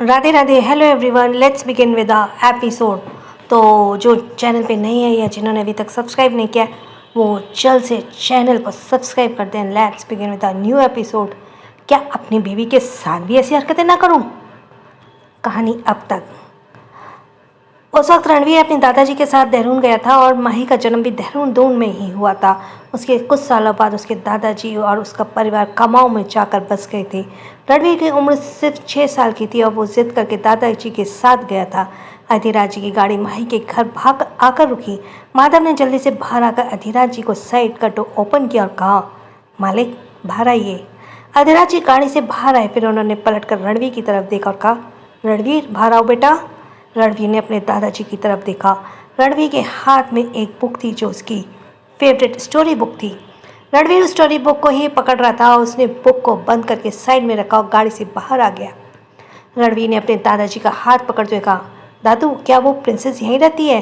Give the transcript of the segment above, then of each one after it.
Radhe Radhe. Hello everyone, let's begin with the episode. तो जो channel पे नहीं है या जिन्होंने अभी तक सब्सक्राइब नहीं किया वो जल्द से चैनल को सब्सक्राइब कर दें। Let's begin with the new episode. क्या अपनी बीवी के साथ भी ऐसी हरकतें ना करूं? कहानी अब तक। उस वक्त रणवीर अपने दादाजी के साथ देहरादून गया था और माही का जन्म भी देहरादून में ही हुआ था। उसके कुछ सालों बाद उसके दादाजी और उसका परिवार कमाऊ में जाकर बस गए थे। रणवीर की उम्र सिर्फ 6 साल की थी और वो जिद करके दादाजी के साथ गया था। अधिराज जी की गाड़ी माही के घर भाग आकर रुकी। माधव ने जल्दी से बाहर आकर अधिराज जी को साइड का डोर ओपन किया और कहा, मालिक बाहर आइए। अधिराज जी गाड़ी से बाहर आए, फिर उन्होंने पलटकर रणवीर की तरफ देखा और कहा, रणवीर बाहर आओ बेटा। रणवीर ने अपने दादाजी की तरफ देखा। रणवीर के हाथ में एक बुक थी जो उसकी फेवरेट स्टोरी बुक थी। रणवीर उस स्टोरी बुक को ही पकड़ रहा था और उसने बुक को बंद करके साइड में रखा और गाड़ी से बाहर आ गया। रणवीर ने अपने दादाजी का हाथ पकड़ते हुए कहा, दादू क्या वो प्रिंसेस यहीं रहती है?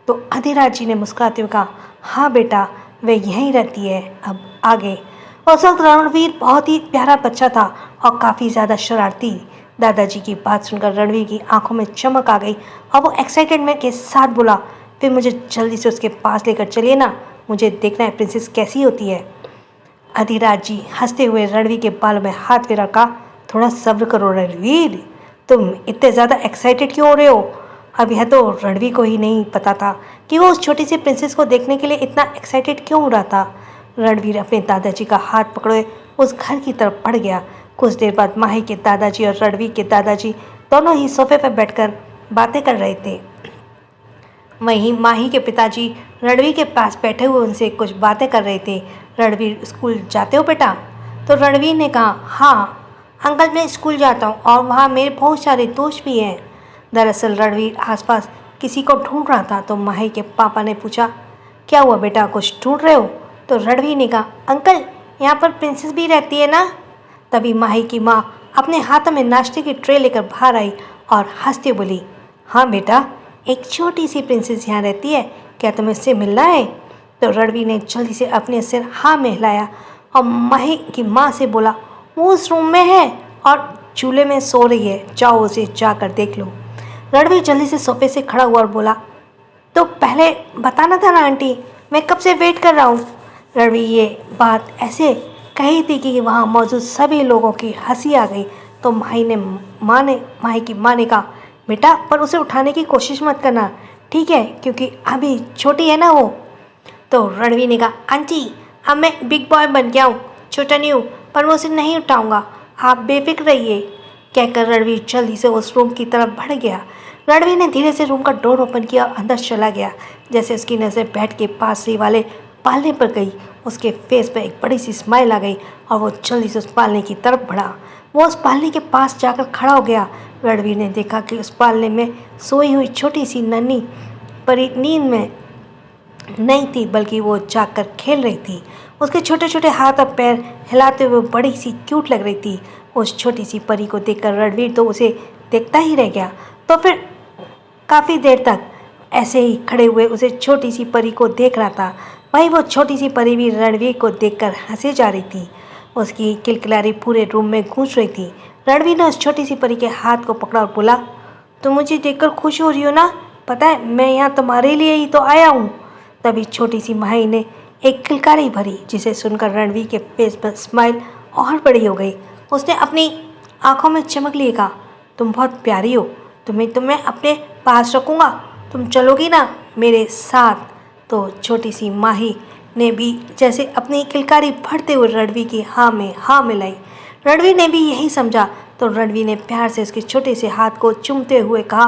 तो अधिराज जी ने मुस्कुराते हुए कहा, हाँ बेटा वे यहीं रहती है, अब आगे। उस वक्त रणवीर बहुत ही प्यारा बच्चा था और काफ़ी ज़्यादा शरारती। दादाजी की बात सुनकर रणवीर की आंखों में चमक आ गई और वो एक्साइटेडमेंट के साथ बोला, फिर मुझे जल्दी से उसके पास लेकर चलिए ना, मुझे देखना है प्रिंसेस कैसी होती है। अधिराज जी हंसते हुए रणवीर के बालों में हाथ फेरा, कहा, थोड़ा सब्र करो रणवीर, तुम इतने ज़्यादा एक्साइटेड क्यों हो रहे हो? अब यह तो रणवीर को ही नहीं पता था कि वो उस छोटी सी प्रिंसेस को देखने के लिए इतना एक्साइटेड क्यों हो रहा था। रणवीर अपने दादाजी का हाथ पकड़े उस घर की तरफ बढ़ गया। कुछ देर बाद माही के दादाजी और रणवीर के दादाजी दोनों ही सोफे पर बैठकर बातें कर रहे थे। वहीं माही के पिताजी रणवीर के पास बैठे हुए उनसे कुछ बातें कर रहे थे। रणवीर स्कूल जाते हो बेटा? तो रणवीर ने कहा, हाँ अंकल मैं स्कूल जाता हूँ और वहाँ मेरे बहुत सारे दोस्त भी हैं। दरअसल रणवीर आसपास किसी को ढूंढ रहा था तो माही के पापा ने पूछा, क्या हुआ बेटा कुछ ढूंढ रहे हो? तो रणवीर ने कहा, अंकल यहाँ पर प्रिंसेस भी रहती है ना? तभी माही की माँ अपने हाथों में नाश्ते की ट्रे लेकर बाहर आई और हंसते बोली, हाँ बेटा एक छोटी सी प्रिंसेस यहाँ रहती है, क्या तुम्हें इससे मिलना है? तो रणवीर ने जल्दी से अपने सिर हाँ में हिलाया और माही की माँ से बोला, वो उस रूम में है और चूल्हे में सो रही है, जाओ उसे जाकर देख लो। रणवीर जल्दी से सोफे से खड़ा हुआ और बोला, तो पहले बताना था ना आंटी, मैं कब से वेट कर रहा हूँ। रणवीर ये बात ऐसे कही थी कि वहाँ मौजूद सभी लोगों की हंसी आ गई। तो माही की माँ ने कहा, बेटा पर उसे उठाने की कोशिश मत करना, ठीक है, क्योंकि अभी छोटी है ना वो। तो रणवीर ने कहा, आंटी अब मैं बिग बॉय बन गया हूँ, छोटा नहीं हूँ, पर मैं उसे नहीं उठाऊँगा, आप बेफिक्र रहिए। कहकर रणवीर जल्दी से उस रूम की तरफ बढ़ गया। रणवीर ने धीरे से रूम का डोर ओपन किया और अंदर चला गया। जैसे उसकी नज़र बेड के पास ही वाले पालने पर गई, उसके फेस पर एक बड़ी सी स्माइल आ गई और वो जल्दी से उस पालने की तरफ बढ़ा। वो उस पालने के पास जाकर खड़ा हो गया। रणवीर ने देखा कि उस पालने में सोई हुई छोटी सी नन्ही परी नींद में नहीं थी, बल्कि वो जाकर खेल रही थी। उसके छोटे छोटे हाथ और पैर हिलाते हुए बड़ी सी क्यूट लग रही थी। उस छोटी सी परी को देखकर रणवीर तो उसे देखता ही रह गया। तो फिर काफ़ी देर तक ऐसे ही खड़े हुए उसे छोटी सी परी को देख रहा था। वहीं वो छोटी सी परी भी रणवीर को देखकर हंसे जा रही थी। उसकी किलकिलारी पूरे रूम में गूंज रही थी। रणवीर ने उस छोटी सी परी के हाथ को पकड़ा और बोला, तुम मुझे देखकर खुश हो रही हो ना? पता है मैं यहाँ तुम्हारे लिए ही तो आया हूँ। तभी छोटी सी माही ने एक किलकारी भरी, जिसे सुनकर रणवीर के फेस पर स्माइल और बड़ी हो गई। उसने अपनी आंखों में चमक लिए कहा, तुम बहुत प्यारी हो, तुम्हें अपने पास रखूँगा, तुम चलोगी ना मेरे साथ? तो छोटी सी माही ने भी जैसे अपनी किलकारी भरते हुए रणवीर की हाँ में हाँ मिलाई। रणवीर ने भी यही समझा तो रणवीर ने प्यार से उसके छोटे से हाथ को चूमते हुए कहा,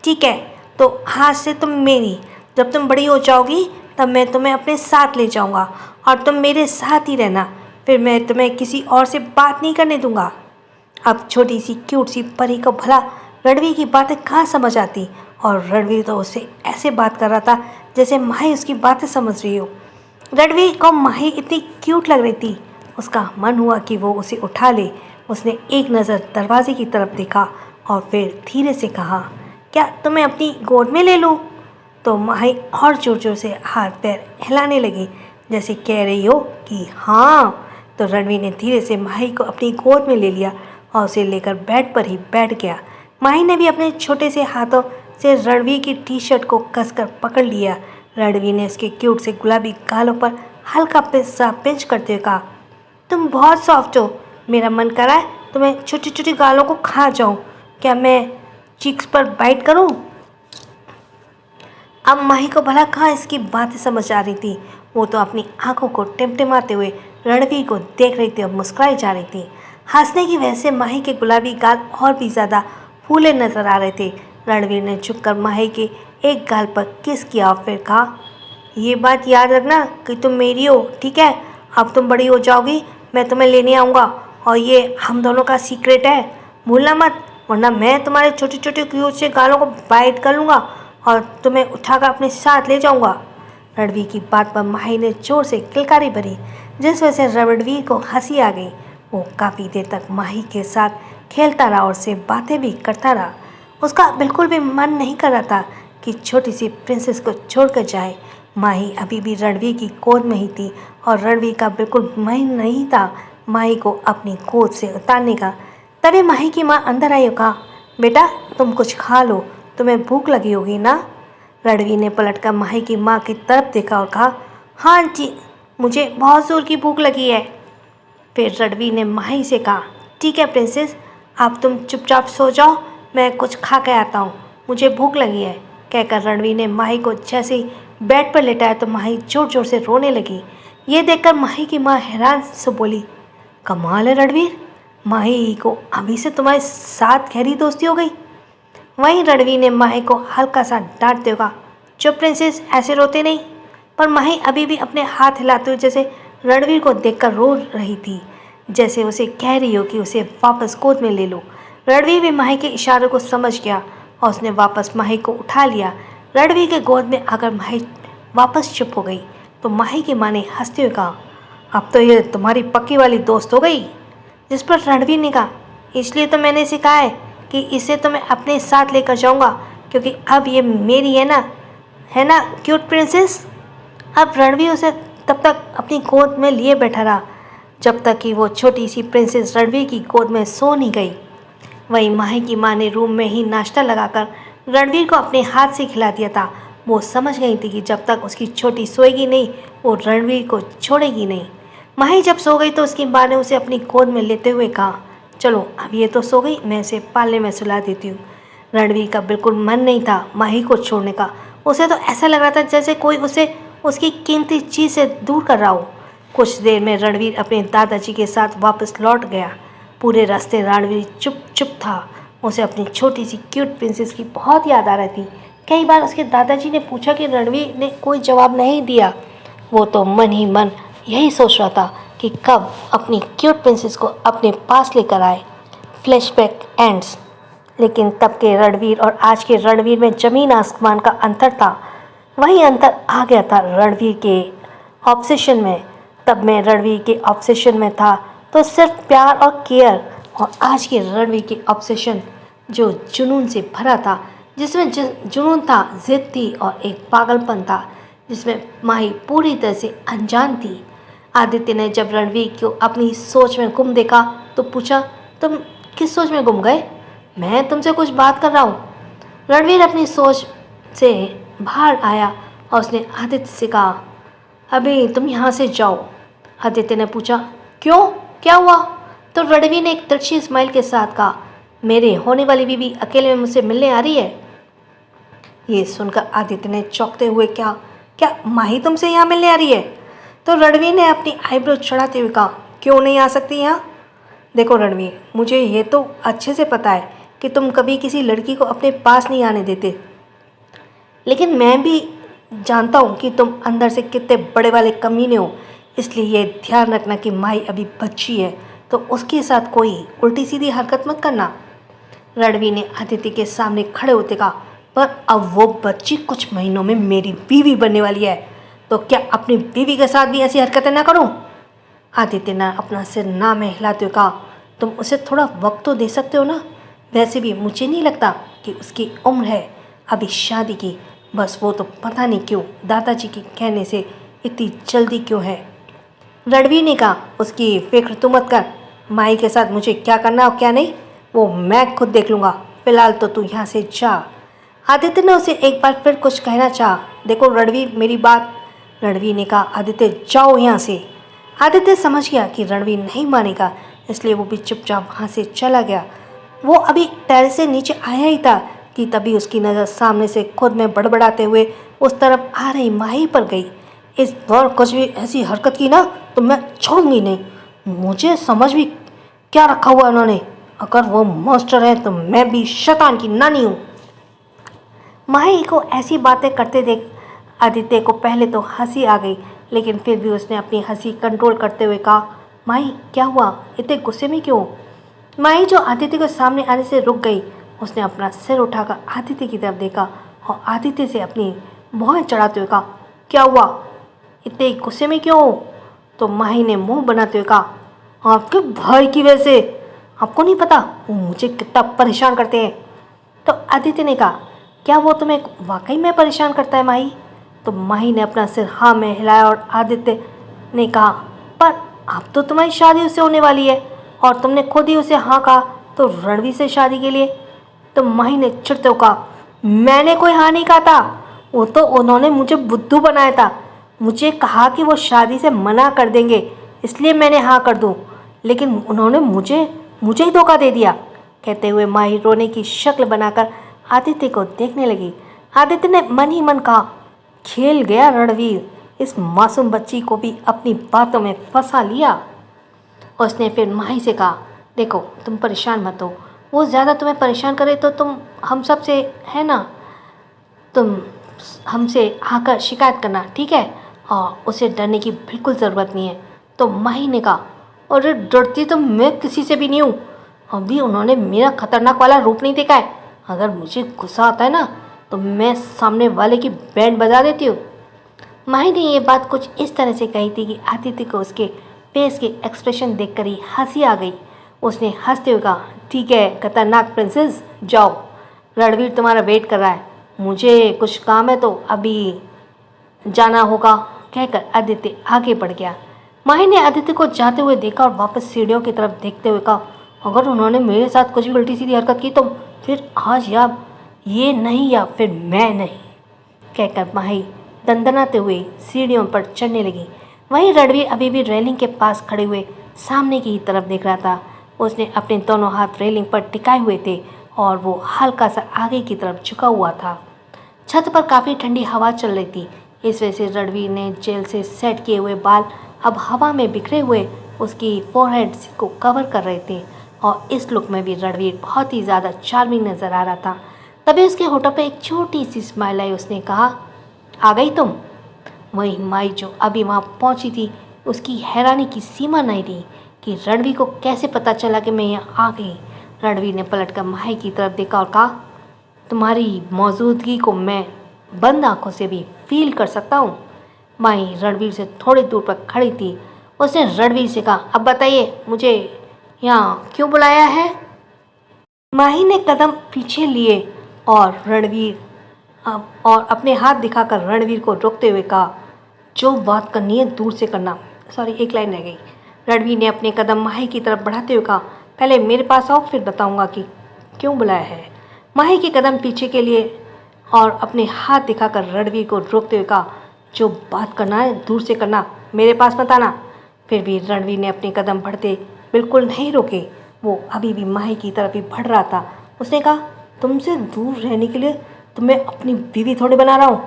ठीक है तो आज से तुम मेरी, जब तुम बड़ी हो जाओगी तब मैं तुम्हें अपने साथ ले जाऊंगा और तुम मेरे साथ ही रहना, फिर मैं तुम्हें किसी और से बात नहीं करने दूंगा। अब छोटी सी क्यूट सी परी को भला रणवीर की बातें कहाँ समझ आती, और रणवीर तो उससे ऐसे बात कर रहा था जैसे माही उसकी बातें समझ रही हो। रणवीर को माही इतनी क्यूट लग रही थी, उसका मन हुआ कि वो उसे उठा ले। उसने एक नज़र दरवाजे की तरफ देखा और फिर धीरे से कहा, क्या तुम्हें अपनी गोद में ले लूँ? तो माही और ज़ोर ज़ोर से हाथ पैर हिलाने लगी जैसे कह रही हो कि हाँ। तो रणवीर ने धीरे से माही को अपनी गोद में ले लिया और उसे लेकर बेड पर ही बैठ गया। माही ने भी अपने छोटे से हाथों से रणवीर की टी शर्ट को कसकर पकड़ लिया। रणवीर ने उसके क्यूट से गुलाबी गालों पर हल्का सा पिंच करते हुए कहा, तुम बहुत सॉफ्ट हो, मेरा मन कर रहा है तुम्हें छोटी छोटी गालों को खा जाऊं। क्या मैं चीक्स पर बाइट करूं? अब माही को भला कहाँ इसकी बातें समझ आ रही थी। वो तो अपनी आंखों को टिमटिमाते हुए रणवीर को देख रही थी और मुस्कुराई जा रही थी। हंसने की वजह से माही के गुलाबी गाल और भी ज़्यादा फूले नजर आ रहे थे। रणवीर ने झुककर माही के एक गाल पर किस किया और फिर कहा, ये बात याद रखना कि तुम मेरी हो, ठीक है? अब तुम बड़ी हो जाओगी, मैं तुम्हें लेने आऊँगा और ये हम दोनों का सीक्रेट है, भूलना मत, वरना मैं तुम्हारे छोटे छोटे क्यूट से गालों को बाइट कर लूँगा और तुम्हें उठाकर अपने साथ ले जाऊँगा। रणवीर की बात पर माही ने जोर से किलकारी भरी, जिस वजह से रणवीर को हंसी आ गई। वो काफ़ी देर तक माही के साथ खेलता रहा और उससे बातें भी करता रहा। उसका बिल्कुल भी मन नहीं कर रहा था कि छोटी सी प्रिंसेस को छोड़कर जाए। माही अभी भी रणवीर की गोद में ही थी और रणवीर का बिल्कुल मन नहीं था माही को अपनी गोद से उतारने का। तभी माही की माँ अंदर आई और कहा, बेटा तुम कुछ खा लो, तुम्हें भूख लगी होगी ना? रणवीर ने पलटकर माही की माँ की तरफ देखा और कहा, हाँ जी, मुझे बहुत जोर की भूख लगी है। फिर रणवीर ने माही से कहा, ठीक है प्रिंसेस, अब तुम चुपचाप सो जाओ, मैं कुछ खा के आता हूँ, मुझे भूख लगी है। कहकर रणवीर ने माही को जैसे ही बेड पर लेटाया तो माही जोर जोर से रोने लगी। ये देखकर माही की माँ हैरान से बोली, कमाल है रणवीर, माही को अभी से तुम्हारे साथ गहरी दोस्ती हो गई। वहीं रणवीर ने माही को हल्का सा डांटते हुए कहा, चुप प्रिंसेस, ऐसे रोते नहीं। पर माही अभी भी अपने हाथ हिलाते हुए जैसे रणवीर को देखकर रो रही थी, जैसे उसे कह रही हो कि उसे वापस गोद में ले लो। रणवीर भी माही के इशारों को समझ गया और उसने वापस माही को उठा लिया। रणवीर के गोद में आकर माही वापस चुप हो गई तो माही की माँ ने हंसते हुए कहा, अब तो ये तुम्हारी पक्की वाली दोस्त हो गई। जिस पर रणवीर ने कहा, इसलिए तो मैंने इसे कहा है कि इसे तो मैं अपने साथ लेकर जाऊंगा, क्योंकि अब ये मेरी है ना क्यूट प्रिंसेस। अब रणवीर उसे तब तक अपनी गोद में लिए बैठा रहा जब तक कि वो छोटी सी प्रिंसेस रणवीर की गोद में सो नहीं गई। वहीं माही की माँ ने रूम में ही नाश्ता लगाकर रणवीर को अपने हाथ से खिला दिया था। वो समझ गई थी कि जब तक उसकी छोटी सोएगी नहीं वो रणवीर को छोड़ेगी नहीं। माही जब सो गई तो उसकी माँ ने उसे अपनी गोद में लेते हुए कहा, चलो अब ये तो सो गई, मैं इसे पालने में सुला देती हूँ। रणवीर का बिल्कुल मन नहीं था माही को छोड़ने का। उसे तो ऐसा लग रहा था जैसे कोई उसे उसकी कीमती चीज़ से दूर कर रहा हो। कुछ देर में रणवीर अपने दादाजी के साथ वापस लौट गया। पूरे रास्ते रणवीर चुप चुप था। उसे अपनी छोटी सी क्यूट प्रिंसेस की बहुत याद आ रही थी। कई बार उसके दादाजी ने पूछा कि रणवीर ने कोई जवाब नहीं दिया। वो तो मन ही मन यही सोच रहा था कि कब अपनी क्यूट प्रिंसेस को अपने पास लेकर आए। Flashback ends. लेकिन तब के रणवीर और आज के रणवीर में ज़मीन आसमान का अंतर था। वही अंतर आ गया था रणवीर के ऑब्सेशन में। तब मैं रणवीर के ऑब्सेशन में था तो सिर्फ प्यार और केयर, और आज के रणवीर के ऑब्सेशन जो जुनून से भरा था, जिसमें जुनून था, जिद थी और एक पागलपन था, जिसमें माही पूरी तरह से अनजान थी। आदित्य ने जब रणवीर को अपनी सोच में गुम देखा तो पूछा, तुम किस सोच में गुम गए? मैं तुमसे कुछ बात कर रहा हूँ। रणवीर अपनी सोच से बाहर आया और उसने आदित्य से कहा, अभी तुम यहाँ से जाओ। आदित्य ने पूछा, क्यों, क्या हुआ? तो रणवीर ने एक तिरछी स्माइल के साथ कहा, मेरे होने वाली बीवी अकेले में मुझसे मिलने आ रही है। ये सुनकर आदित्य ने चौंकते हुए, क्या क्या माही तुमसे यहाँ मिलने आ रही है? तो रणवीर ने अपनी आईब्रो चढ़ाते हुए कहा, क्यों नहीं आ सकती यहाँ? देखो रणवीर, मुझे ये तो अच्छे से पता है कि तुम कभी किसी लड़की को अपने पास नहीं आने देते, लेकिन मैं भी जानता हूँ कि तुम अंदर से कितने बड़े वाले कमीने हो। इसलिए ये ध्यान रखना कि माही अभी बच्ची है तो उसके साथ कोई उल्टी सीधी हरकत मत करना। रणवीर ने आदित्य के सामने खड़े होते कहा, पर अब वो बच्ची कुछ महीनों में मेरी बीवी बनने वाली है, तो क्या अपनी बीवी के साथ भी ऐसी हरकतें ना करूं? आदित्य ने अपना सिर ना में हिलाते हुए कहा, तुम उसे थोड़ा वक्त तो दे सकते हो ना? वैसे भी मुझे नहीं लगता कि उसकी उम्र है अभी शादी की। बस वो तो पता नहीं क्यों दादाजी के कहने से इतनी जल्दी क्यों है। रणवीर ने कहा, उसकी फिक्र तू मत कर, माही के साथ मुझे क्या करना और क्या नहीं वो मैं खुद देख लूँगा, फिलहाल तो तू यहाँ से जा। आदित्य ने उसे एक बार फिर कुछ कहना चाहा। देखो रणवीर, मेरी बात। रणवीर ने कहा, आदित्य जाओ यहाँ से। आदित्य समझ गया कि रणवीर नहीं मानेगा, इसलिए वो भी चुपचाप वहाँ से चला गया। वो अभी टेरेस से नीचे आया ही था कि तभी उसकी नज़र सामने से खुद में बड़बड़ाते हुए उस तरफ आ रही माही पर गई। इस बार कुछ भी ऐसी हरकत की ना तो मैं छोड़ूंगी नहीं। मुझे समझ भी क्या रखा हुआ उन्होंने। अगर वो मॉन्स्टर है तो मैं भी शैतान की नानी हूँ। माही को ऐसी बातें करते देख आदित्य को पहले तो हंसी आ गई, लेकिन फिर भी उसने अपनी हंसी कंट्रोल करते हुए कहा, माही क्या हुआ, इतने गुस्से में क्यों? माही जो आदित्य के सामने आने से रुक गई, उसने अपना सिर उठाकर आदित्य की तरफ देखा और आदित्य से अपनी भौहें चढ़ाते हुए कहा, क्या हुआ, इतने गुस्से में क्यों हो? तो माही ने मुंह बनाते हुए कहा, आपके भाई की वजह से। आपको नहीं पता वो मुझे कितना परेशान करते हैं। तो आदित्य ने कहा, क्या वो तुम्हें वाकई में परेशान करता है माही? तो माही ने अपना सिर हाँ में हिलाया और आदित्य ने कहा, पर अब तो तुम्हारी शादी उससे होने वाली है और तुमने खुद ही उसे हाँ कहा तो रणवीर से शादी के लिए। तो माही ने चिढ़ते हुए कहा, मैंने कोई हाँ नहीं कहा था, वो तो उन्होंने मुझे बुद्धू बनाया था। मुझे कहा कि वो शादी से मना कर देंगे, इसलिए मैंने हाँ कर दूँ, लेकिन उन्होंने मुझे ही धोखा दे दिया। कहते हुए माही रोने की शक्ल बनाकर आदित्य को देखने लगी। आदित्य ने मन ही मन कहा, खेल गया रणवीर, इस मासूम बच्ची को भी अपनी बातों में फंसा लिया। उसने फिर माही से कहा, देखो तुम परेशान मत हो, वो ज़्यादा तुम्हें परेशान करे तो तुम हम सब से है ना, तुम हमसे आकर शिकायत करना, ठीक है? और उसे डरने की बिल्कुल ज़रूरत नहीं है। तो माही ने कहा, अरे डरती तो मैं किसी से भी नहीं हूँ, अभी उन्होंने मेरा खतरनाक वाला रूप नहीं देखा है। अगर मुझे गुस्सा आता है ना तो मैं सामने वाले की बैंड बजा देती हूँ। माही ने ये बात कुछ इस तरह से कही थी कि आदित्य को उसके फेस के एक्सप्रेशन देखकर ही हंसी आ गई। उसने हंसते हुए कहा, ठीक है खतरनाक प्रिंसेस, जाओ, रणवीर तुम्हारा वेट कर रहा है, मुझे कुछ काम है तो अभी जाना होगा। कहकर आदित्य आगे बढ़ गया। माही ने आदित्य को जाते हुए देखा और वापस सीढ़ियों की तरफ देखते हुए कहा, अगर उन्होंने मेरे साथ कुछ भी उल्टी सीधी हरकत की तो फिर आज या ये नहीं या फिर मैं नहीं। कहकर माही दंदनाते हुए सीढ़ियों पर चढ़ने लगी। वहीं रणवीर अभी भी रेलिंग के पास खड़े हुए सामने की तरफ देख रहा था। उसने अपने दोनों हाथ रेलिंग पर टिकाए हुए थे और वो हल्का सा आगे की तरफ झुका हुआ था। छत पर काफ़ी ठंडी हवा चल रही थी, इस वजह से रणवीर ने जेल से सेट किए हुए बाल अब हवा में बिखरे हुए उसकी फोरहेड को कवर कर रहे थे और इस लुक में भी रणवीर बहुत ही ज़्यादा चार्मिंग नज़र आ रहा था। तभी उसके होठों पे एक छोटी सी स्माइल आई। उसने कहा, आ गई तुम? वही माई जो अभी वहाँ पहुँची थी, उसकी हैरानी की सीमा नहीं रही कि रणवीर को कैसे पता चला कि मैं यहाँ आ गई। रणवीर ने पलटकर माही की तरफ देखा और कहा, तुम्हारी मौजूदगी को मैं बंद आंखों से भी फील कर सकता हूँ। माही रणवीर से थोड़ी दूर पर खड़ी थी। उसने रणवीर से कहा, अब बताइए मुझे यहाँ क्यों बुलाया है? माही ने कदम पीछे लिए और और अपने हाथ दिखाकर रणवीर को रोकते हुए कहा, जो बात करनी है दूर से करना। सॉरी, एक लाइन रह गई। रणवीर ने अपने कदम माही की तरफ बढ़ाते हुए कहा, पहले मेरे पास आओ, फिर बताऊंगा कि क्यों बुलाया है। माही के कदम पीछे के लिए और अपने हाथ दिखाकर रणवीर को रोकते हुए कहा, जो बात करना है दूर से करना, मेरे पास मत आना। फिर भी रणवीर ने अपने कदम बढ़ते बिल्कुल नहीं रोके। वो अभी भी माही की तरफ ही बढ़ रहा था। उसने कहा, तुमसे दूर रहने के लिए तो मैं अपनी बीवी थोड़ी बना रहा हूँ।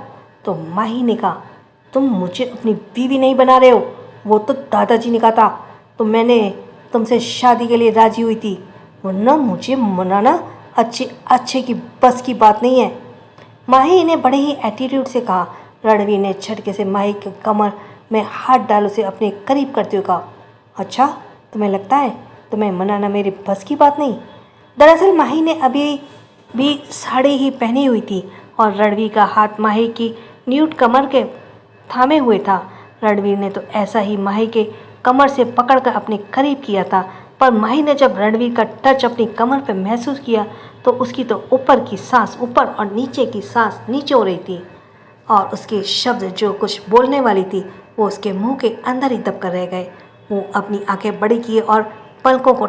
तो माही ने कहा, तुम मुझे अपनी बीवी नहीं बना रहे हो, वो तो दादाजी ने कहा था, तो मैंने तुमसे शादी के लिए राजी हुई थी, वरना मुझे मनाना अच्छे की बस की बात नहीं है। माही ने बड़े ही एटीट्यूड से कहा। रणवीर ने झटके से माही के कमर में हाथ डाल उसे अपने करीब करते हुए कहा, अच्छा तुम्हें लगता है तुम्हें मनाना मेरे बस की बात नहीं? दरअसल माही ने अभी भी साड़ी ही पहनी हुई थी और रणवीर का हाथ माही की न्यूड कमर के थामे हुए था। रणवीर ने तो ऐसा ही माही के कमर से पकड़कर अपने करीब किया था, पर माही ने जब रणवीर का टच अपनी कमर पर महसूस किया तो उसकी तो ऊपर की सांस ऊपर और नीचे की सांस नीचे हो रही थी और उसके शब्द जो कुछ बोलने वाली थी वो उसके मुंह के अंदर ही दबकर रह गए। वो अपनी आंखें बड़ी किए और पलकों को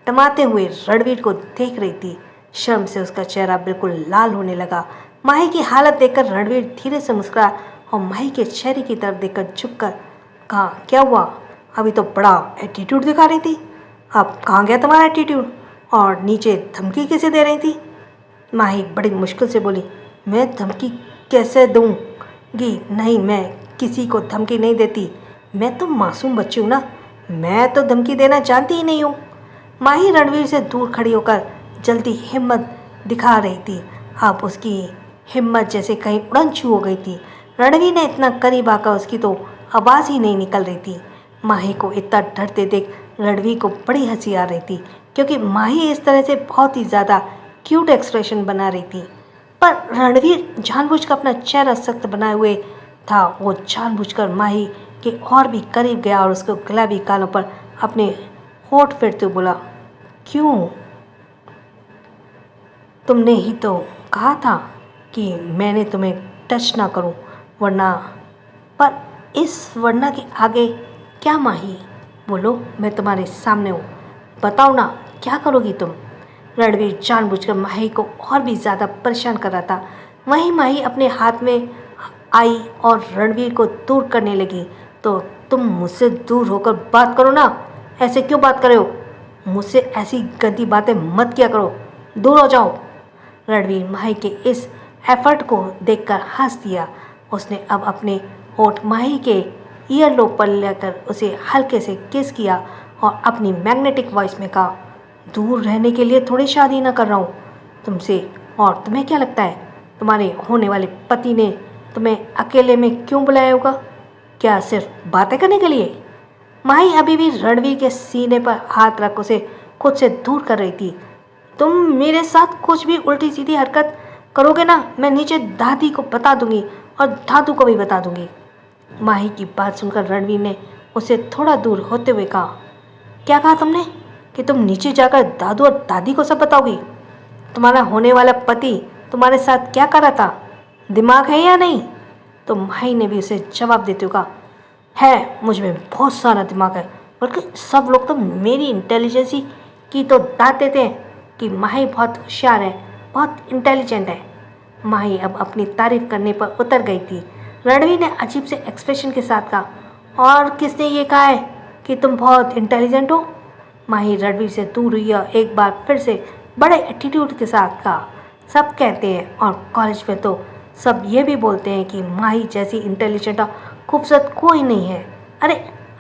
टमाते हुए रणवीर को देख रही थी। शर्म से उसका चेहरा बिल्कुल लाल होने लगा। माही की हालत देखकर रणवीर धीरे से मुस्कुराया और माही के चेहरे की तरफ देखकर झुक कर कहा, क्या हुआ? अभी तो बड़ा एटीट्यूड दिखा रही थी, अब कहाँ गया तुम्हारा एटीट्यूड? और नीचे धमकी किसे दे रही थी? माही बड़ी मुश्किल से बोली, मैं धमकी कैसे दूँगी? नहीं, मैं किसी को धमकी नहीं देती, मैं तो मासूम बच्ची हूँ ना, मैं तो धमकी देना जानती ही नहीं हूँ। माही रणवीर से दूर खड़ी होकर जल्दी हिम्मत दिखा रही थी। अब उसकी हिम्मत जैसे कहीं उड़न छू हो गई थी। रणवीर ने इतना करीब आकर उसकी तो आवाज़ ही नहीं निकल रही थी। माही को इतना डरते देख रणवीर को बड़ी हंसी आ रही थी, क्योंकि माही इस तरह से बहुत ही ज़्यादा क्यूट एक्सप्रेशन बना रही थी। पर रणवीर जानबूझकर अपना चेहरा सख्त बनाए हुए था। वो जानबूझकर माही के और भी करीब गया और उसको गुलाबी गालों पर अपने होठ फेरते हुए बोला, क्यों? तुमने ही तो कहा था कि मैंने तुम्हें टच ना करूं, वरना। पर इस वरना के आगे क्या माही? बोलो, मैं तुम्हारे सामने हूँ, बताओ ना, क्या करोगी तुम? रणवीर जानबूझकर माही को और भी ज़्यादा परेशान कर रहा था। वहीं माही अपने हाथ में आई और रणवीर को दूर करने लगी। तो तुम मुझसे दूर होकर बात करो ना, ऐसे क्यों बात कर रहे हो? मुझसे ऐसी गंदी बातें मत किया करो, दूर हो जाओ। रणवीर माही के इस एफर्ट को देखकर हंस दिया। उसने अब अपने होठ माही के ईयरलोब पर लेकर उसे हल्के से किस किया और अपनी मैग्नेटिक वॉइस में कहा, दूर रहने के लिए थोड़ी शादी ना कर रहा हूँ तुमसे। और तुम्हें क्या लगता है तुम्हारे होने वाले पति ने तुम्हें अकेले में क्यों बुलाया होगा? क्या सिर्फ बातें करने के लिए? माही अभी भी रणवीर के सीने पर हाथ रख उसे खुद से दूर कर रही थी। तुम मेरे साथ कुछ भी उल्टी सीधी हरकत करोगे ना, मैं नीचे दादी को बता दूंगी और दादू को भी बता दूंगी। माही की बात सुनकर रणवीर ने उसे थोड़ा दूर होते हुए कहा, क्या कहा तुमने कि तुम नीचे जाकर दादू और दादी को सब बताओगी? तुम्हारा होने वाला पति तुम्हारे साथ क्या कर रहा था? दिमाग है या नहीं? तो माही ने भी उसे जवाब देते हुए कहा, है, मुझ में बहुत सारा दिमाग है, बल्कि सब लोग तो मेरी इंटेलिजेंसी की तो दाद देते हैं कि माही बहुत होशियार है, बहुत इंटेलिजेंट है। माही अब अपनी तारीफ करने पर उतर गई थी। रणवीर ने अजीब से एक्सप्रेशन के साथ कहा, और किसने ये कहा है कि तुम बहुत इंटेलिजेंट हो? माही रणवीर से दूर हुई और एक बार फिर से बड़े एटीट्यूड के साथ कहा, सब कहते हैं और कॉलेज में तो सब ये भी बोलते हैं कि माही जैसी इंटेलिजेंट और खूबसूरत कोई नहीं है। अरे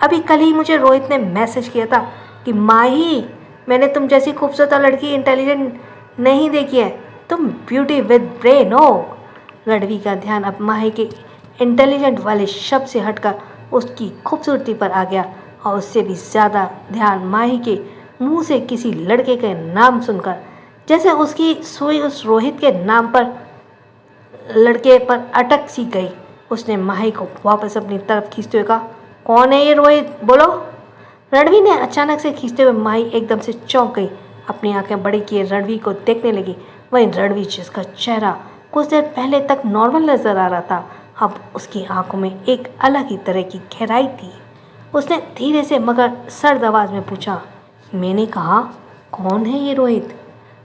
अभी कल ही मुझे रोहित ने मैसेज किया था कि माही, मैंने तुम जैसी खूबसूरत लड़की इंटेलिजेंट नहीं देखी है, तुम ब्यूटी विद ब्रेन हो। रणवीर का ध्यान अब माही के इंटेलिजेंट वाले शब्द से हटकर उसकी खूबसूरती पर आ गया और उससे भी ज़्यादा ध्यान माही के मुंह से किसी लड़के के नाम सुनकर, जैसे उसकी सुई उस रोहित के नाम पर लड़के पर अटक सी गई। उसने माही को वापस अपनी तरफ खींचते हुए कहा, कौन है ये रोहित, बोलो। रणवीर ने अचानक से खींचते हुए माही एकदम से चौंक गई, अपनी आंखें बड़ी किए रणवीर को देखने लगी। वहीं रणवीर, जिसका चेहरा कुछ देर पहले तक नॉर्मल नजर आ रहा था, अब उसकी आंखों में एक अलग ही तरह की गहराई थी। उसने धीरे से मगर सर्द आवाज में पूछा, मैंने कहा, कौन है ये रोहित?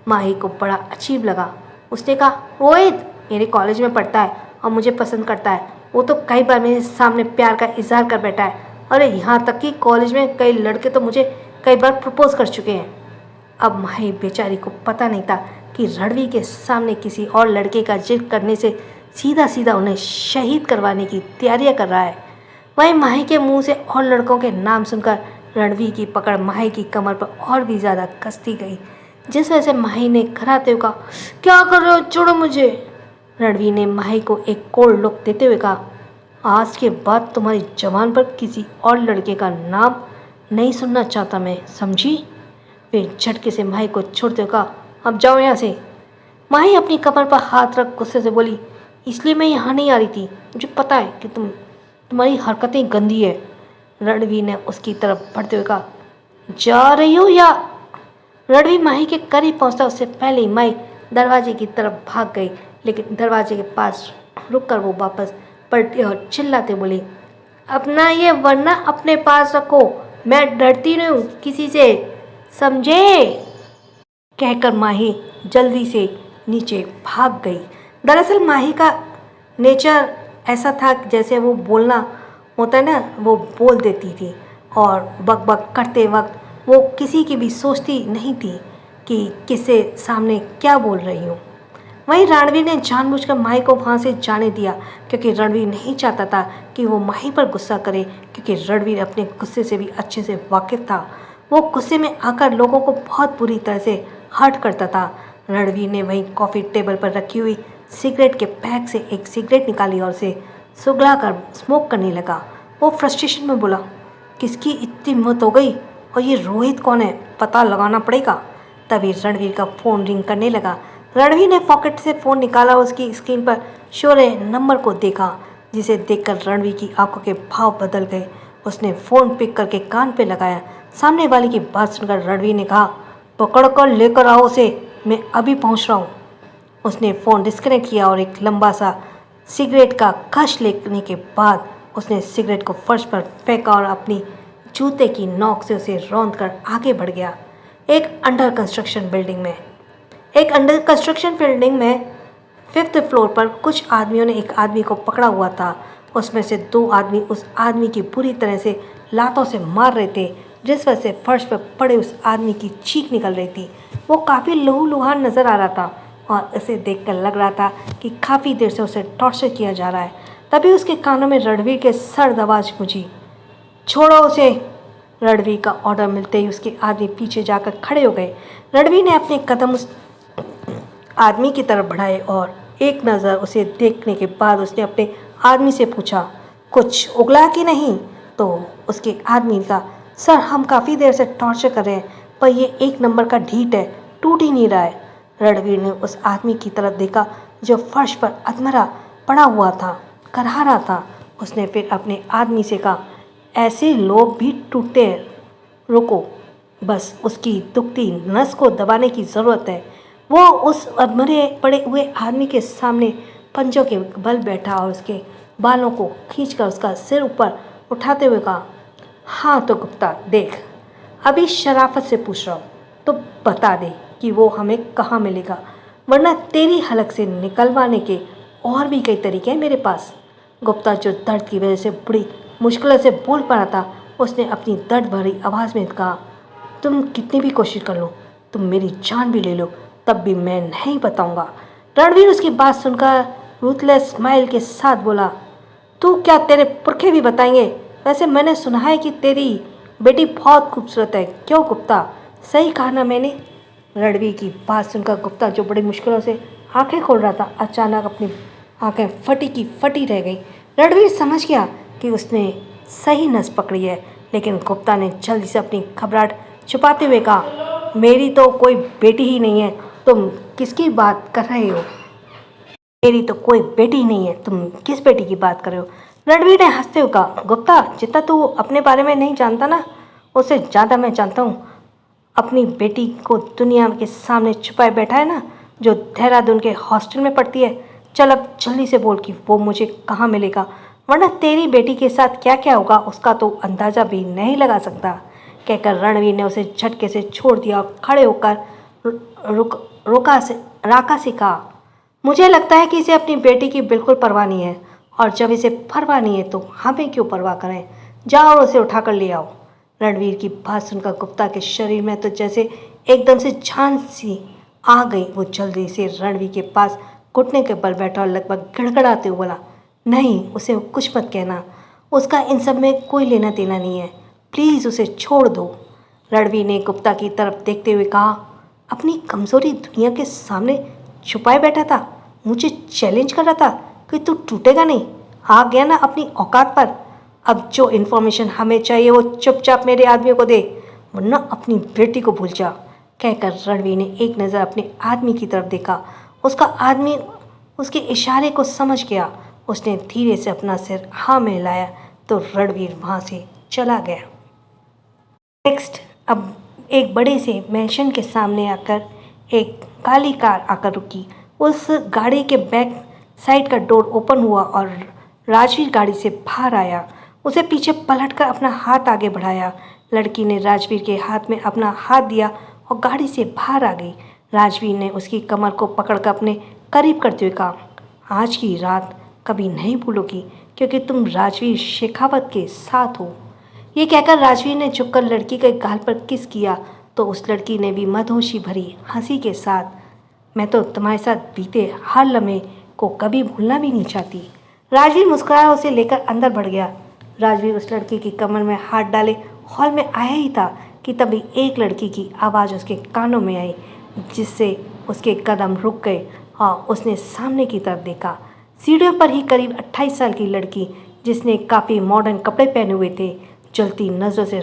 माही को बड़ा अजीब लगा। उसने कहा, रोहित मेरे कॉलेज में पढ़ता है और मुझे पसंद करता है। वो तो कई बार मेरे सामने प्यार का इजहार कर बैठा है। अरे यहाँ तक कि कॉलेज में कई लड़के तो मुझे कई बार प्रपोज कर चुके हैं। अब माही बेचारी को पता नहीं था कि रणवीर के सामने किसी और लड़के का जिक्र करने से सीधा सीधा उन्हें शहीद करवाने की तैयारियां कर रहा है। वहीं माही के मुंह से और लड़कों के नाम सुनकर रणवीर की पकड़ माही की कमर पर और भी ज़्यादा कसती गई, जिस वजह से माही ने कराते हुए कहा, क्या कर रहे हो, छोड़ो मुझे। रणवीर ने माही को एक कोल्ड लुक देते हुए कहा, आज के बाद तुम्हारी जबान पर किसी और लड़के का नाम नहीं सुनना चाहता मैं, समझी? फिर झटके से माही को छोड़ते हुए कहा, अब जाओ यहाँ से। माही अपनी कमर पर हाथ रख गुस्से से बोली, इसलिए मैं यहाँ नहीं आ रही थी, मुझे पता है कि तुम्हारी हरकतें गंदी है। रणवीर ने उसकी तरफ बढ़ते हुए कहा, जा रही हो या? रणवीर माही के करीब पहुंचता उससे पहले ही माही दरवाजे की तरफ भाग गई, लेकिन दरवाजे के पास रुककर वो वापस पलटी और चिल्लाते बोली, अपना ये वरना अपने पास रखो, मैं डरती नहीं हूँ किसी से, समझे? कहकर माही जल्दी से नीचे भाग गई। दरअसल माही का नेचर ऐसा था कि जैसे वो बोलना होता है ना, वो बोल देती थी और बक करते वक्त वो किसी की भी सोचती नहीं थी कि किससे सामने क्या बोल रही हूँ। वहीं रणवीर ने जानबूझकर माही को वहाँ से जाने दिया क्योंकि रणवीर नहीं चाहता था कि वो माही पर गुस्सा करे, क्योंकि रणवीर अपने गुस्से से भी अच्छे से वाकिफ था। वो गुस्से में आकर लोगों को बहुत बुरी तरह से हर्ट करता था। रणवीर ने वहीं कॉफ़ी टेबल पर रखी हुई सिगरेट के पैक से एक सिगरेट निकाली और उसे सुगला कर स्मोक करने लगा। वो फ्रस्ट्रेशन में बोला, किसकी इतनी हिम्मत हो गई, और ये रोहित कौन है, पता लगाना पड़ेगा। तभी रणवीर का फ़ोन रिंग करने लगा। रणवीर ने पॉकेट से फ़ोन निकाला, उसकी स्क्रीन पर शो रहे नंबर को देखा, जिसे देखकर रणवीर की आंखों के भाव बदल गए। उसने फ़ोन पिक करके कान पे लगाया। सामने वाले की बात सुनकर रणवीर ने कहा, पकड़ कर लेकर आओ उसे, मैं अभी पहुंच रहा हूं। उसने फ़ोन डिस्कनेक्ट किया और एक लंबा सा सिगरेट का कश लेने के बाद उसने सिगरेट को फर्श पर फेंका और अपनी जूते की नोक से उसे रौंद कर आगे बढ़ गया। एक अंडर कंस्ट्रक्शन बिल्डिंग में 5th फ्लोर पर कुछ आदमियों ने एक आदमी को पकड़ा हुआ था। उसमें से 2 आदमी उस आदमी की बुरी तरह से लातों से मार रहे थे, जिस वजह से फर्श पर पड़े उस आदमी की चीख निकल रही थी। वो काफ़ी लहूलुहान नज़र आ रहा था और इसे देखकर लग रहा था कि काफ़ी देर से उसे टॉर्चर किया जा रहा है। तभी उसके कानों में रणवीर के सर्द आवाज़ गूंजी, छोड़ो उसे। रणवीर का ऑर्डर मिलते ही उसके आदमी पीछे जाकर खड़े हो गए। रणवीर ने अपने कदम उस आदमी की तरफ बढ़ाए और एक नज़र उसे देखने के बाद उसने अपने आदमी से पूछा, कुछ उगला कि नहीं? तो उसके आदमी का, सर हम काफ़ी देर से टॉर्चर कर रहे हैं, पर ये 1 नंबर का ढीठ है, टूट ही नहीं रहा है। रणवीर ने उस आदमी की तरफ देखा जो फर्श पर अधमरा पड़ा हुआ था, करहा रहा था। उसने फिर अपने आदमी से कहा, ऐसे लोग भी टूटते हैं, रुको, बस उसकी दुखती नस को दबाने की ज़रूरत है। वो उस अधमरे पड़े हुए आदमी के सामने पंजों के बल बैठा और उसके बालों को खींचकर उसका सिर ऊपर उठाते हुए कहा, हाँ तो गुप्ता देख, अभी शराफत से पूछ रहा हूँ, तो बता दे कि वो हमें कहाँ मिलेगा, वरना तेरी हलक से निकलवाने के और भी कई तरीके हैं मेरे पास। गुप्ता जो दर्द की वजह से बड़ी मुश्किल से बोल पा रहा था, उसने अपनी दर्द भरी आवाज़ में कहा, तुम कितनी भी कोशिश कर लो, तुम मेरी जान भी ले लो, तब भी मैं नहीं बताऊंगा। रणवीर उसकी बात सुनकर रूथलेस स्माइल के साथ बोला, तू क्या, तेरे पुरखे भी बताएंगे? वैसे मैंने सुना है कि तेरी बेटी बहुत खूबसूरत है, क्यों गुप्ता, सही कहा ना मैंने? रणवीर की बात सुनकर गुप्ता जो बड़ी मुश्किलों से आंखें खोल रहा था, अचानक अपनी आंखें फटी की फटी रह गई। रणवीर समझ गया कि उसने सही नस पकड़ी है, लेकिन गुप्ता ने जल्दी से अपनी घबराहट छुपाते हुए कहा, मेरी तो कोई बेटी ही नहीं है, तुम किसकी बात कर रहे हो? मेरी तो कोई बेटी ही नहीं है, तुम किस बेटी की बात कर रहे हो? रणवीर ने हंसते हुए कहा, गुप्ता जितना तू अपने बारे में नहीं जानता ना, उससे ज़्यादा मैं जानता हूँ। अपनी बेटी को दुनिया के सामने छुपाए बैठा है ना, जो देहरादून के हॉस्टल में पढ़ती है। चल अब जल्दी से बोल कि वो मुझे कहाँ मिलेगा, वरना तेरी बेटी के साथ क्या क्या होगा उसका तो अंदाज़ा भी नहीं लगा सकता। कहकर रणवीर ने उसे झटके से छोड़ दिया और खड़े होकर राका से कहा, मुझे लगता है कि इसे अपनी बेटी की बिल्कुल परवाह नहीं है, और जब इसे परवाह नहीं है तो हमें क्यों परवाह करें, जाओ और उसे उठाकर ले आओ। रणवीर की बात सुनकर गुप्ता के शरीर में तो जैसे एकदम से जान सी आ गई। वो जल्दी से रणवीर के पास घुटने के बल बैठा और लगभग गिड़गड़ाते हुए बोला, नहीं, उसे कुछ मत कहना, उसका इन सब में कोई लेना देना नहीं है, प्लीज़ उसे छोड़ दो। रणवीर ने गुप्ता की तरफ देखते हुए कहा, अपनी कमज़ोरी दुनिया के सामने छुपाए बैठा था, मुझे चैलेंज कर रहा था कि तू टूटेगा नहीं, आ गया ना अपनी औकात पर। अब जो इन्फॉर्मेशन हमें चाहिए वो चुपचाप मेरे आदमियों को दे, वरना अपनी बेटी को भूल जा। कहकर रणवीर ने एक नज़र अपने आदमी की तरफ देखा। उसका आदमी उसके इशारे को समझ गया। उसने धीरे से अपना सिर हाँ में हिलाया तो रणवीर वहाँ से चला गया। नेक्स्ट, अब एक बड़े से मैंशन के सामने आकर एक काली कार आकर रुकी। उस गाड़ी के बैक साइड का डोर ओपन हुआ और राजवीर गाड़ी से बाहर आया। उसे पीछे पलटकर अपना हाथ आगे बढ़ाया। लड़की ने राजवीर के हाथ में अपना हाथ दिया और गाड़ी से बाहर आ गई। राजवीर ने उसकी कमर को पकड़कर अपने करीब करते हुए कहा, आज की रात कभी नहीं भूलोगी क्योंकि तुम राजवीर शेखावत के साथ हो। ये कहकर राजवीर ने झुककर लड़की के गाल पर किस किया तो उस लड़की ने भी मदहोशी भरी हंसी के साथ, मैं तो तुम्हारे साथ बीते हर लम्हे को कभी भूलना भी नहीं चाहती। राजवीर मुस्कुराया उसे लेकर अंदर बढ़ गया। राजवीर उस लड़की की कमर में हाथ डाले हॉल में आया ही था कि तभी एक लड़की की आवाज़ उसके कानों में आई, जिससे उसके कदम रुक गए और उसने सामने की तरफ देखा। सीढ़ियों पर ही करीब 28 साल की लड़की, जिसने काफ़ी मॉडर्न कपड़े पहने हुए थे, जलती नज़रों से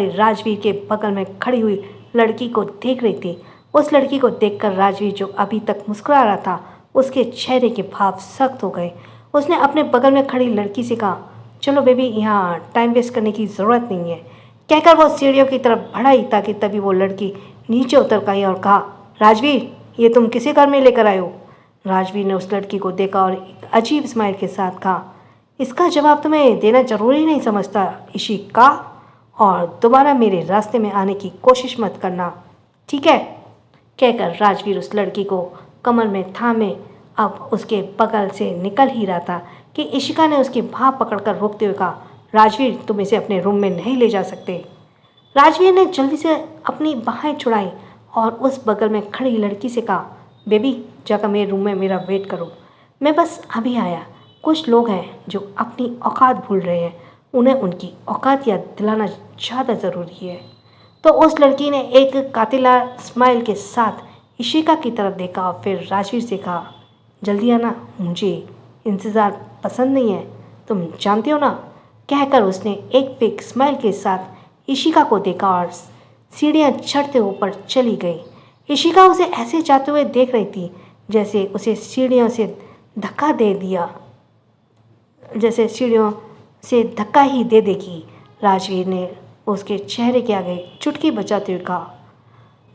राजवीर के बगल में खड़ी हुई लड़की को देख रही थी। उस लड़की को देखकर राजवीर, जो अभी तक मुस्कुरा रहा था, उसके चेहरे के भाव सख्त हो गए। उसने अपने बगल में खड़ी लड़की से कहा, चलो बेबी, यहाँ टाइम वेस्ट करने की ज़रूरत नहीं है। कहकर वो सीढ़ियों की तरफ बढ़ा ही था कि तभी वो लड़की नीचे उतर गई और कहा, राजवीर, ये तुम किसे घर में लेकर आए हो? राजवीर ने उस लड़की को देखा और एक अजीब स्माइल के साथ कहा, इसका जवाब तुम्हें देना जरूरी नहीं समझता इशिका, और दोबारा मेरे रास्ते में आने की कोशिश मत करना, ठीक है? कहकर राजवीर उस लड़की को कमर में थामे अब उसके बगल से निकल ही रहा था कि इशिका ने उसकी बाँह पकड़कर रोकते हुए कहा, राजवीर, तुम इसे अपने रूम में नहीं ले जा सकते। राजवीर ने जल्दी से अपनी बाहें छुड़ाई और उस बगल में खड़ी लड़की से कहा, बेबी, जाकर मेरे रूम में मेरा वेट करो, मैं बस अभी आया। कुछ लोग हैं जो अपनी औकात भूल रहे हैं, उन्हें उनकी औकात याद दिलाना ज़्यादा ज़रूरी है। तो उस लड़की ने एक कातिला स्माइल के साथ इशिका की तरफ देखा और फिर राजवीर से कहा, जल्दी आना, मुझे इंतज़ार पसंद नहीं है, तुम जानते हो ना। कहकर उसने एक बिग स्माइल के साथ इशिका को देखा और सीढ़ियाँ चढ़ते ऊपर चली गई। इशिका उसे ऐसे जाते हुए देख रही थी जैसे उसे सीढ़ियों से धक्का ही दे देगी। राजवीर ने उसके चेहरे के आगे चुटकी बजाते हुए कहा,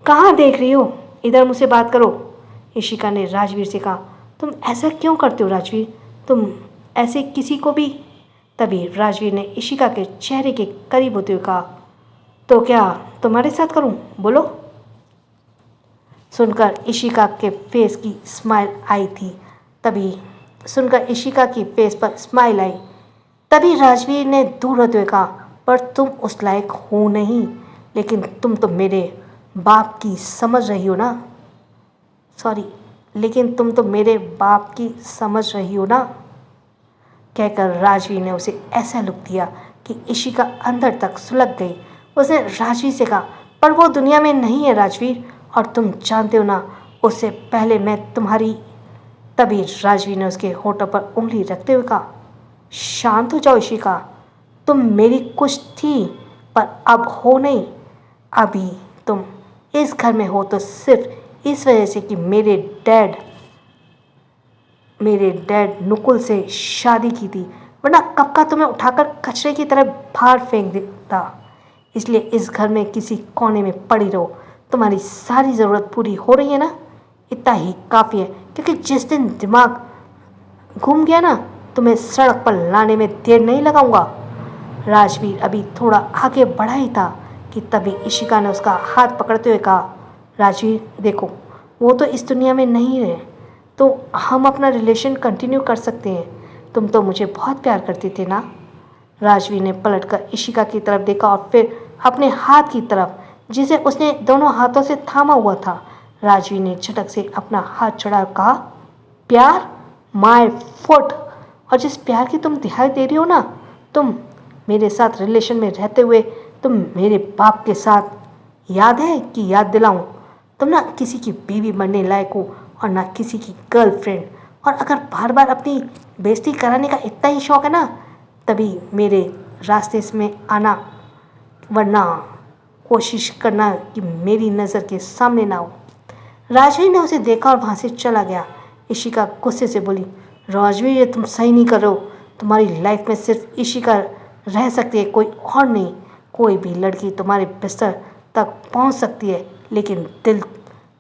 कहाँ देख रही हो, इधर मुझसे बात करो। इशिका ने राजवीर से कहा, तुम ऐसा क्यों करते हो राजवीर, तुम ऐसे किसी को भी। तभी राजवीर ने इशिका के चेहरे के करीब होते हुए कहा, तो क्या तुम्हारे साथ करूं, बोलो। सुनकर इशिका के फेस की स्माइल आई थी सुनकर इशिका की फेस पर स्माइल आई। तभी राजवीर ने दूर होते हुए कहा, पर तुम उस लायक हो नहीं, लेकिन तुम तो मेरे बाप की समझ रही हो ना। कहकर राजवीर ने उसे ऐसा लुक दिया कि इशिका अंदर तक सुलग गई। उसने राजवीर से कहा, पर वो दुनिया में नहीं है राजवीर, और तुम जानते हो ना, उससे पहले मैं तुम्हारी। तभी राजवीर ने उसके होठों पर उंगली रखते हुए कहा, शांत हो जाओ इशिका, तुम मेरी कुछ थी पर अब हो नहीं। अभी तुम इस घर में हो तो सिर्फ इस वजह से कि मेरे डैड नुकुल से शादी की थी, वरना कब का तुम्हें उठाकर कचरे की तरह बाहर फेंक देता। इसलिए इस घर में किसी कोने में पड़ी रहो, तुम्हारी सारी ज़रूरत पूरी हो रही है ना, इतना ही काफ़ी है, क्योंकि जिस दिन दिमाग घूम गया ना, तुम्हें सड़क पर लाने में देर नहीं लगाऊंगा। राजवीर अभी थोड़ा आगे बढ़ा ही था कि तभी इशिका ने उसका हाथ पकड़ते हुए कहा, राजवीर देखो, वो तो इस दुनिया में नहीं रहे, तो हम अपना रिलेशन कंटिन्यू कर सकते हैं। तुम तो मुझे बहुत प्यार करते थे ना। राजवीर ने पलटकर इशिका की तरफ देखा और फिर अपने हाथ की तरफ, जिसे उसने दोनों हाथों से थामा हुआ था। राजवीर ने झटक से अपना हाथ छुड़ा कहा, प्यार, माय फुट। और जिस प्यार की तुम दिखाई दे रही हो ना, तुम मेरे साथ रिलेशन में रहते हुए तुम मेरे बाप के साथ, याद है कि याद दिलाऊं, तुम ना किसी की बीवी बनने लायक हो और ना किसी की गर्लफ्रेंड। और अगर बार बार अपनी बेइज्जती कराने का इतना ही शौक है ना, तभी मेरे रास्ते में आना, वरना कोशिश करना कि मेरी नज़र के सामने ना हो। राजवीर ने उसे देखा और वहाँ से चला गया। इशिका गुस्से से बोली, राजवीर, ये तुम सही नहीं कर रहे हो, तुम्हारी लाइफ में सिर्फ इशिका रह सकती है, कोई और नहीं। कोई भी लड़की तुम्हारे बिस्तर तक पहुँच सकती है, लेकिन दिल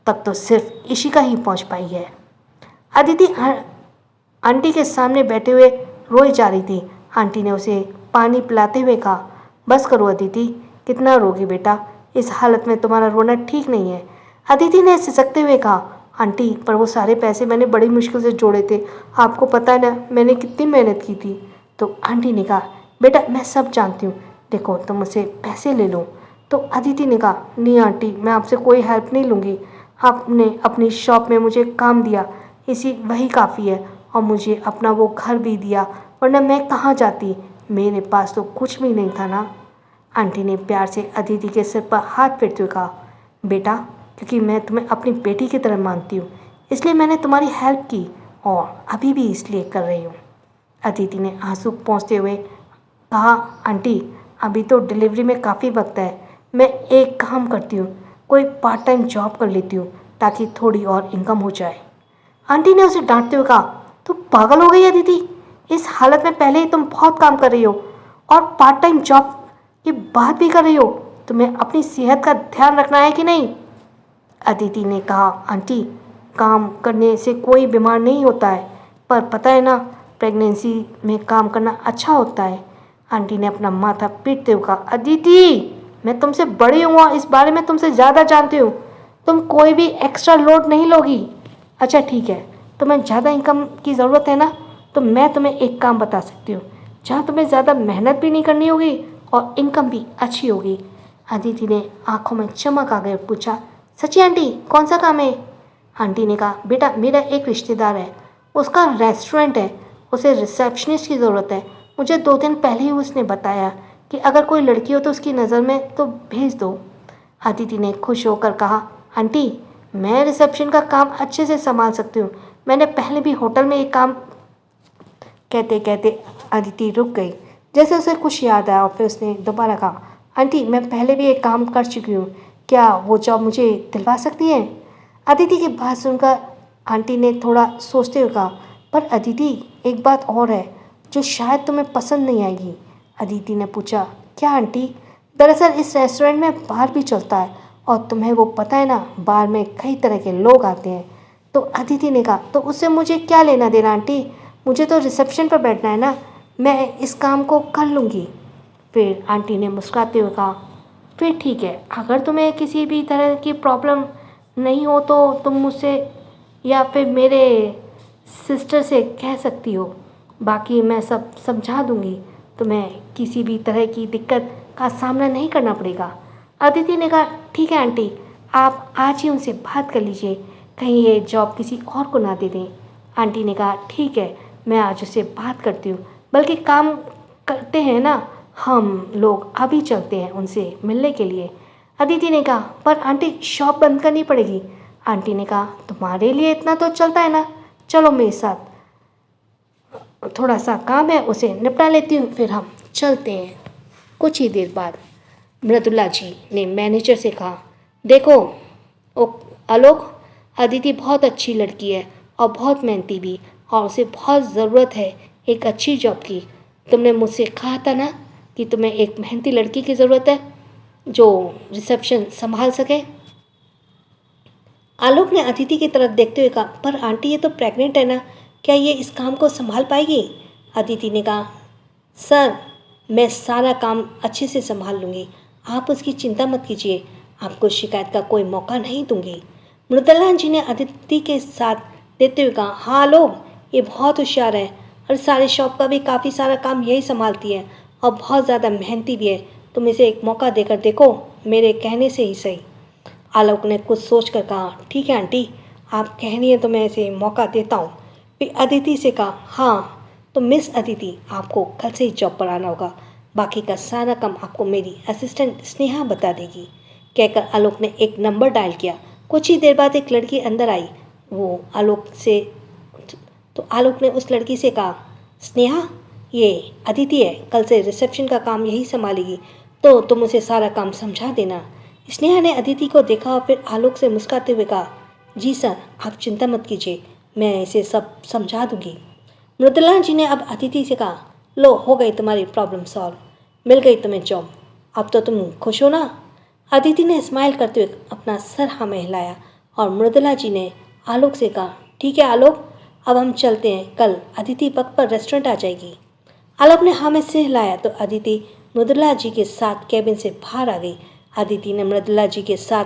तक तो सिर्फ इशिका ही पहुँच पाई है। अदिति आंटी के सामने बैठे हुए रोई जा रही थी। आंटी ने उसे पानी पिलाते हुए कहा, बस करो अदिति, कितना रोगी बेटा, इस हालत में तुम्हारा रोना ठीक नहीं है। अदिति ने सिसकते हुए कहा, आंटी पर वो सारे पैसे मैंने बड़ी मुश्किल से जोड़े थे, आपको पता है ना मैंने कितनी मेहनत की थी। तो आंटी ने कहा, बेटा मैं सब जानती हूँ, देखो तुम मुझसे पैसे ले लो। तो अदिति ने कहा, नहीं आंटी मैं आपसे कोई हेल्प नहीं लूँगी, आपने अपनी शॉप में मुझे काम दिया, इसी वही काफ़ी है, और मुझे अपना वो घर भी दिया, वरना मैं कहाँ जाती, मेरे पास तो कुछ भी नहीं था ना। आंटी ने प्यार से अदिति के सिर पर हाथ फेरते हुए कहा, बेटा क्योंकि मैं तुम्हें अपनी बेटी की तरह मानती हूँ इसलिए मैंने तुम्हारी हेल्प की, और अभी भी इसलिए कर रही हूँ। अदिति ने आंसू पोंछते हुए कहा, आंटी अभी तो डिलीवरी में काफ़ी वक्त है, मैं एक काम करती हूँ, कोई पार्ट टाइम जॉब कर लेती हूँ ताकि थोड़ी और इनकम हो जाए। आंटी ने उसे डांटते हुए कहा, तू पागल हो गई अदिति, इस हालत में पहले ही तुम बहुत काम कर रही हो और पार्ट टाइम जॉब की बात भी कर रही हो, तुम्हें अपनी सेहत का ध्यान रखना है कि नहीं। अदिति ने कहा, आंटी काम करने से कोई बीमार नहीं होता है, पर पता है ना प्रेगनेंसी में काम करना अच्छा होता है। आंटी ने अपना माथा पीटते हुए कहा, अदिति मैं तुमसे बड़ी हूँ और इस बारे में तुमसे ज़्यादा जानती हूँ, तुम कोई भी एक्स्ट्रा लोड नहीं लोगी। अच्छा ठीक है, तुम्हें ज़्यादा इनकम की ज़रूरत है ना, तो मैं तुम्हें एक काम बता सकती हूँ जहाँ तुम्हें ज़्यादा मेहनत भी नहीं करनी होगी और इनकम भी अच्छी होगी। अदिति ने आंखों में चमक आ गए पूछा, सच्ची आंटी कौन सा काम है। आंटी ने कहा, बेटा मेरा एक रिश्तेदार है, उसका रेस्टोरेंट है, उसे रिसेप्शनिस्ट की ज़रूरत है, मुझे 2 दिन पहले ही उसने बताया कि अगर कोई लड़की हो तो उसकी नज़र में तो भेज दो। अदिति ने खुश होकर कहा, आंटी मैं रिसेप्शन का काम अच्छे से संभाल सकती हूँ, मैंने पहले भी होटल में एक काम। कहते कहते अदिति रुक गई, जैसे उसे कुछ याद आया, और फिर उसने दोबारा कहा, आंटी मैं पहले भी एक काम कर चुकी हूँ, क्या वो जॉब मुझे दिलवा सकती हैं। अदिति की बात सुनकर आंटी ने थोड़ा सोचते हुए कहा, पर अदिति एक बात और है जो शायद तुम्हें पसंद नहीं आएगी। अदिति ने पूछा, क्या आंटी। दरअसल इस रेस्टोरेंट में बार भी चलता है और तुम्हें वो पता है ना, बार में कई तरह के लोग आते हैं। तो अदिति ने कहा, तो उससे मुझे क्या लेना देना आंटी, मुझे तो रिसेप्शन पर बैठना है ना, मैं इस काम को कर लूँगी। फिर आंटी ने मुस्कुराते हुए कहा, फिर ठीक है, अगर तुम्हें किसी भी तरह की प्रॉब्लम नहीं हो तो तुम मुझसे या फिर मेरे सिस्टर से कह सकती हो, बाकी मैं सब समझा दूँगी, तुम्हें किसी भी तरह की दिक्कत का सामना नहीं करना पड़ेगा। अदिति ने कहा, ठीक है आंटी, आप आज ही उनसे बात कर लीजिए, कहीं ये जॉब किसी और को ना दे दें। आंटी ने कहा, ठीक है मैं आज उससे बात करती हूँ, बल्कि काम करते हैं ना हम लोग, अभी चलते हैं उनसे मिलने के लिए। अदिति ने कहा, पर आंटी शॉप बंद करनी पड़ेगी। आंटी ने कहा, तुम्हारे लिए इतना तो चलता है ना, चलो मेरे साथ, थोड़ा सा काम है उसे निपटा लेती हूँ, फिर हम चलते हैं। कुछ ही देर बाद मृदुला जी ने मैनेजर से कहा, देखो आलोक, अदिति बहुत अच्छी लड़की है और बहुत मेहनती भी, और उसे बहुत ज़रूरत है एक अच्छी जॉब की। तुमने मुझसे कहा था ना कि तुम्हें एक मेहनती लड़की की ज़रूरत है जो रिसेप्शन संभाल सके। आलोक ने अदिति की तरफ देखते हुए कहा, पर आंटी ये तो प्रेग्नेंट है ना, क्या ये इस काम को संभाल पाएगी। अदिति ने कहा, सर मैं सारा काम अच्छे से संभाल लूँगी, आप उसकी चिंता मत कीजिए, आपको शिकायत का कोई मौका नहीं दूंगी। मृदुला जी ने अदिति के साथ देते हुए कहा, हाँ आलोक ये बहुत होशियार है और सारे शॉप का भी काफ़ी सारा काम यही संभालती है और बहुत ज़्यादा मेहनती भी है, तुम इसे एक मौका देकर देखो, मेरे कहने से ही सही। आलोक ने कुछ सोच कर कहा, ठीक है आंटी, आप कह रही हैं तो मैं इसे मौका देता हूँ। फिर अदिति से कहा, हाँ तो मिस अदिति आपको कल से ही जॉब पर आना होगा, बाकी का सारा काम आपको मेरी असिस्टेंट स्नेहा बता देगी। कहकर आलोक ने एक नंबर डायल किया। कुछ ही देर बाद एक लड़की अंदर आई, वो आलोक से तो आलोक ने उस लड़की से कहा, स्नेहा ये अदिति है, कल से रिसेप्शन का काम यही संभालेगी, तो तुम उसे सारा काम समझा देना। स्नेहा ने अदिति को देखा और फिर आलोक से मुस्कुराते हुए कहा, जी सर आप चिंता मत कीजिए, मैं इसे सब समझा दूंगी। मृदुला जी ने अब अदिति से कहा, लो हो गई तुम्हारी प्रॉब्लम सॉल्व, मिल गई तुम्हें जॉब, अब तो तुम खुश हो ना। अदिति ने स्माइल करते हुए अपना सर हाँ में हिलाया और मृदुला जी ने आलोक से कहा, ठीक है आलोक अब हम चलते हैं, कल अदिति वक्त पर रेस्टोरेंट आ जाएगी। आलोक ने हाँ में सिर हिलाया तो अदिति मृदुला जी के साथ कैबिन से बाहर आ गई। अदिति ने मृदुला जी के साथ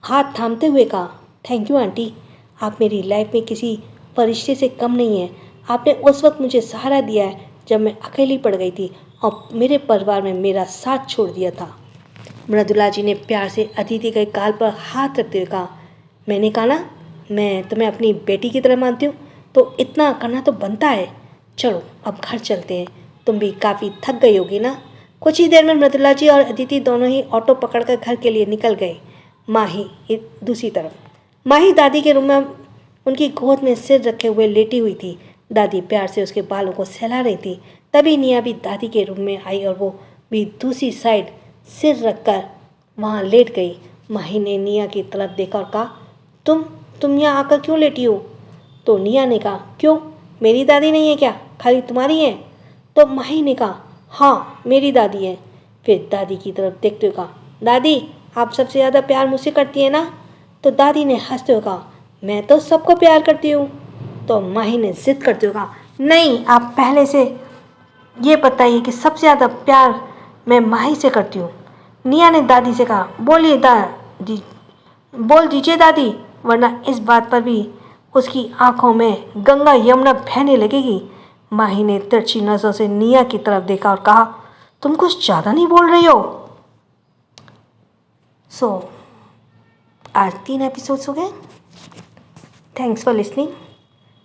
हाथ थामते हुए कहा, थैंक यू आंटी, आप मेरी लाइफ में किसी फरिश्ते से कम नहीं हैं। आपने उस वक्त मुझे सहारा दिया है जब मैं अकेली पड़ गई थी और मेरे परिवार में मेरा साथ छोड़ दिया था। मृदुला जी ने प्यार से अदिति के गाल पर हाथ रखते हुए कहा, मैंने कहा ना, मैं तुम्हें अपनी बेटी की तरह मानती हूँ, तो इतना करना तो बनता है। चलो अब घर चलते हैं, तुम भी काफ़ी थक गई होगी ना। कुछ ही देर में मृदुला जी और अदिति दोनों ही ऑटो पकड़कर घर के लिए निकल गए। माही दूसरी तरफ, माही दादी के रूम में उनकी गोद में सिर रखे हुए लेटी हुई थी। दादी प्यार से उसके बालों को सहला रही थी। तभी निया भी दादी के रूम में आई और वो भी दूसरी साइड सिर रखकर वहाँ लेट गई। माही ने निया की तरफ देखा और कहा, तुम यहाँ आकर क्यों लेटी हो? तो निया ने कहा, क्यों, मेरी दादी नहीं है क्या, खाली तुम्हारी है? तो माही ने कहा, हाँ मेरी दादी है। फिर दादी की तरफ देखते हुए कहा, दादी आप सबसे ज़्यादा प्यार मुझसे करती है ना? तो दादी ने हंसते हुए कहा, मैं तो सबको प्यार करती हूँ। तो माही ने जिद करते हुए कहा, नहीं, आप पहले से ये बताइए कि सबसे ज़्यादा प्यार मैं माही से करती हूँ। निया ने दादी से कहा, बोलिए दादी, बोल दीजिए दादी, वरना इस बात पर भी उसकी आंखों में गंगा यमुना बहने लगेगी। माही ने तिरछी नज़रों से निया की तरफ देखा और कहा, तुम कुछ ज़्यादा नहीं बोल रही हो? आज 3 एपिसोड्स हो गए। Thanks for listening.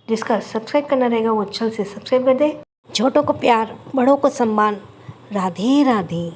जिसका सब्सक्राइब करना रहेगा वो जल्द से सब्सक्राइब कर दे। छोटों को प्यार, बड़ों को सम्मान। राधे राधे।